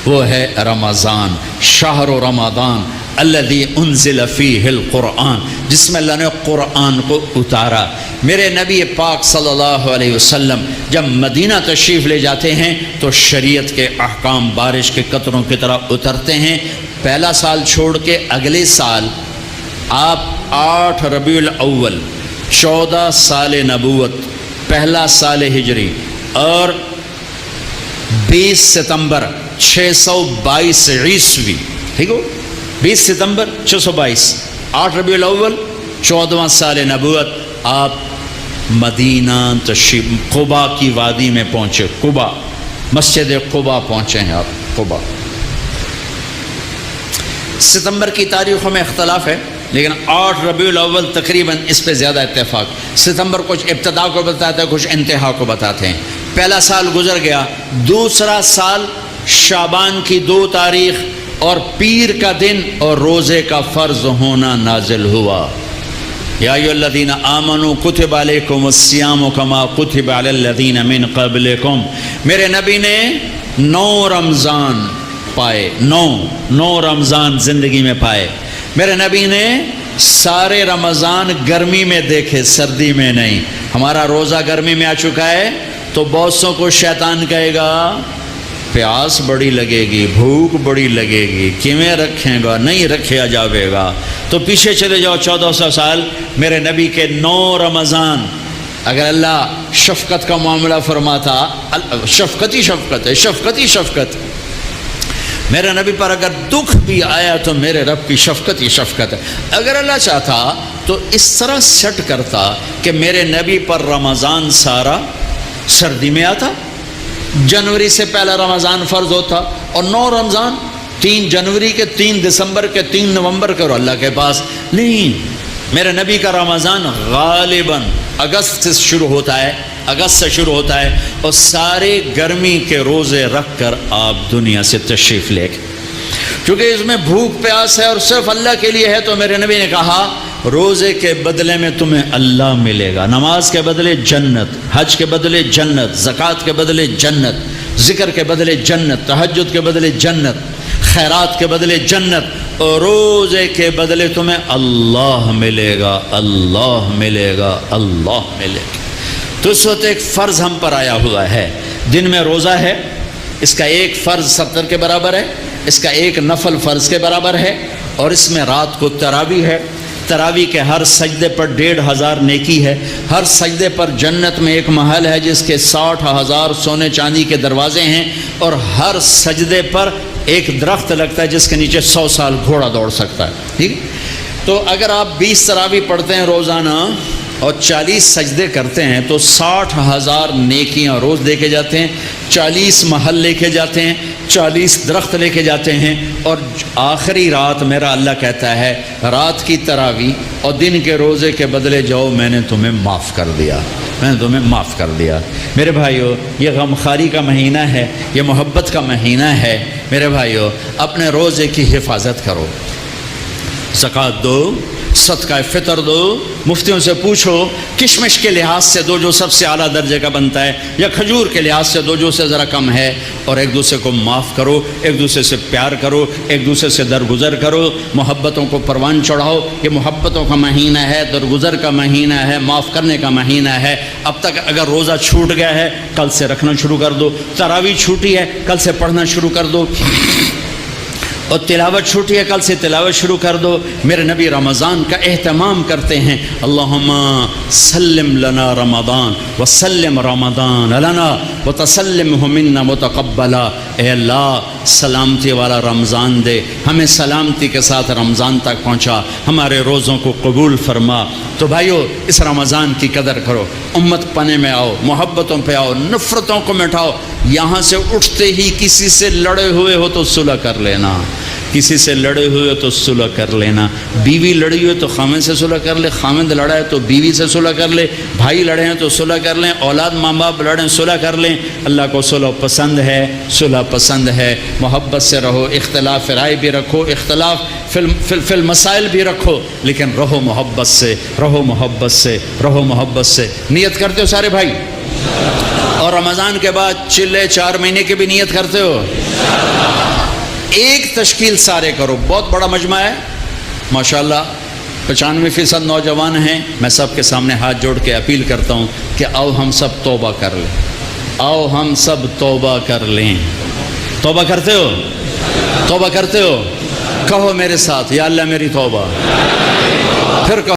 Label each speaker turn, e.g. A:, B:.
A: وہ ہے رمضان، شہر رمضان الذی انزل فیہ القرآن، جس میں اللہ نے قرآن کو اتارا۔ میرے نبی پاک صلی اللہ علیہ وسلم جب مدینہ تشریف لے جاتے ہیں تو شریعت کے احکام بارش کے قطروں کی طرح اترتے ہیں۔ پہلا سال چھوڑ کے اگلے سال آپ 8 ربیع الاول 14 سال نبوت، پہلا سال ہجری، اور 20 ستمبر 622 عیسوی، ٹھیک ہو، 20 ستمبر 622، 8 ربیع الاول 14واں سال نبوت، آپ مدینہ تشریف قبا کی وادی میں پہنچے۔ قبا، مسجد قبا پہنچے ہیں آپ، قبا۔ ستمبر کی تاریخوں میں اختلاف ہے، لیکن 8 ربیع الاول تقریباً اس پہ زیادہ اتفاق۔ ستمبر کچھ ابتدا کو بتاتا ہے، کچھ انتہا کو بتاتے ہیں۔ پہلا سال گزر گیا، دوسرا سال شعبان کی 2 تاریخ اور پیر کا دن اور روزے کا فرض ہونا نازل ہوا۔ یا ایھا الذین آمنوا کتب علیکم الصیام کما کتب علی الذین من قبلکم۔ میرے نبی نے 9 رمضان پائے، 9 رمضان زندگی میں پائے۔ میرے نبی نے سارے رمضان گرمی میں دیکھے، سردی میں نہیں۔ ہمارا روزہ گرمی میں آ چکا ہے تو بہتوں کو شیطان کہے گا پیاس بڑی لگے گی، بھوک بڑی لگے گی، کیویں رکھیں گا، نہیں رکھا جاوے گا۔ تو پیچھے چلے جاؤ 1400 سال، میرے نبی کے 9 رمضان۔ اگر اللہ شفقت کا معاملہ فرماتا، شفقت ہی شفقت ہے، شفقت ہی شفقت، میرے نبی پر اگر دکھ بھی آیا تو میرے رب کی شفقت ہی شفقت ہے۔ اگر اللہ چاہتا تو اس طرح سیٹ کرتا کہ میرے نبی پر رمضان سارا سردی میں آتا، جنوری سے پہلا رمضان فرض ہوتا، اور 9 رمضان 3 جنوری کے، 3 دسمبر کے، 3 نومبر کے، اور اللہ کے پاس نہیں۔ میرے نبی کا رمضان غالباً اگست سے شروع ہوتا ہے، اگست سے شروع ہوتا ہے، اور سارے گرمی کے روزے رکھ کر آپ دنیا سے تشریف لے گئے۔ چونکہ اس میں بھوک پیاس ہے اور صرف اللہ کے لیے ہے، تو میرے نبی نے کہا روزے کے بدلے میں تمہیں اللہ ملے گا، نماز کے بدلے جنت، حج کے بدلے جنت، زکوٰۃ کے بدلے جنت، ذکر کے بدلے جنت، تہجد کے بدلے جنت، خیرات کے بدلے جنت، اور روزے کے بدلے تمہیں اللہ ملے گا، اللہ ملے گا، اللہ ملے گا۔ تو اس وقت ایک فرض ہم پر آیا ہوا ہے، دن میں روزہ ہے، اس کا ایک فرض 70 کے برابر ہے، اس کا ایک نفل فرض کے برابر ہے، اور اس میں رات کو تراویح ہے۔ تراویح کے ہر سجدے پر 1500 نیکی ہے، ہر سجدے پر جنت میں ایک محل ہے جس کے 60,000 سونے چاندی کے دروازے ہیں، اور ہر سجدے پر ایک درخت لگتا ہے جس کے نیچے 100 سال گھوڑا دوڑ سکتا ہے، ٹھیک۔ تو اگر آپ 20 تراویح پڑھتے ہیں روزانہ اور 40 سجدے کرتے ہیں تو 60,000 نیکیاں روز دے کے جاتے ہیں، 40 محل لے کے جاتے ہیں، 40 درخت لے کے جاتے ہیں، اور آخری رات میرا اللہ کہتا ہے رات کی تراویح اور دن کے روزے کے بدلے جاؤ، میں نے تمہیں معاف کر دیا، میں نے تمہیں معاف کر دیا۔ میرے بھائیو، یہ غمخواری کا مہینہ ہے، یہ محبت کا مہینہ ہے۔ میرے بھائیو، اپنے روزے کی حفاظت کرو، زکوٰۃ دو، صدقہ فطر دو، مفتیوں سے پوچھو، کشمش کے لحاظ سے دو جو سب سے اعلیٰ درجے کا بنتا ہے، یا کھجور کے لحاظ سے دو جو سے ذرا کم ہے، اور ایک دوسرے کو معاف کرو، ایک دوسرے سے پیار کرو، ایک دوسرے سے درگزر کرو، محبتوں کو پروان چڑھاؤ۔ یہ محبتوں کا مہینہ ہے، درگزر کا مہینہ ہے، معاف کرنے کا مہینہ ہے۔ اب تک اگر روزہ چھوٹ گیا ہے کل سے رکھنا شروع کر دو، تراویح چھوٹی ہے کل سے پڑھنا شروع کر دو، اور تلاوت چھوٹی ہے کل سے تلاوت شروع کر دو۔ میرے نبی رمضان کا اہتمام کرتے ہیں، اللہم سلم لنا رمضان وسلم رمضان لنا وتسلمہ منا متقبلا۔ اے اللہ سلامتی والا رمضان دے، ہمیں سلامتی کے ساتھ رمضان تک پہنچا، ہمارے روزوں کو قبول فرما۔ تو بھائیو، اس رمضان کی قدر کرو، امت پنے میں آؤ، محبتوں پہ آؤ، نفرتوں کو مٹاؤ۔ یہاں سے اٹھتے ہی کسی سے لڑے ہوئے ہو تو صلح کر لینا، کسی سے لڑے ہوئے تو صلح کر لینا، بیوی لڑی ہوئے تو خامد سے صلح کر لے، خامد لڑا ہے تو بیوی سے صلح کر لے، بھائی لڑے ہیں تو صلح کر لیں، اولاد ماں باپ لڑیں صلح کر لیں۔ اللہ کو صلح پسند ہے، صلح پسند ہے۔ محبت سے رہو، اختلاف رائے بھی رکھو، اختلاف فی المسائل بھی رکھو، لیکن رہو محبت سے، رہو محبت سے، رہو محبت سے۔ نیت کرتے ہو سارے بھائی؟ اور رمضان کے بعد چلے 4 مہینے کی بھی نیت کرتے ہو؟ ایک تشکیل سارے کرو. بہت بڑا مجمع ہے ماشاءاللہ، 95% نوجوان ہیں. میں سب کے سامنے ہاتھ جوڑ کے اپیل کرتا ہوں کہ آؤ ہم سب توبہ کر لیں، آؤ ہم سب توبہ کر لیں. توبہ کرتے ہو؟ توبہ کرتے ہو؟ کہو میرے ساتھ، یا اللہ میری توبہ. پھر کہو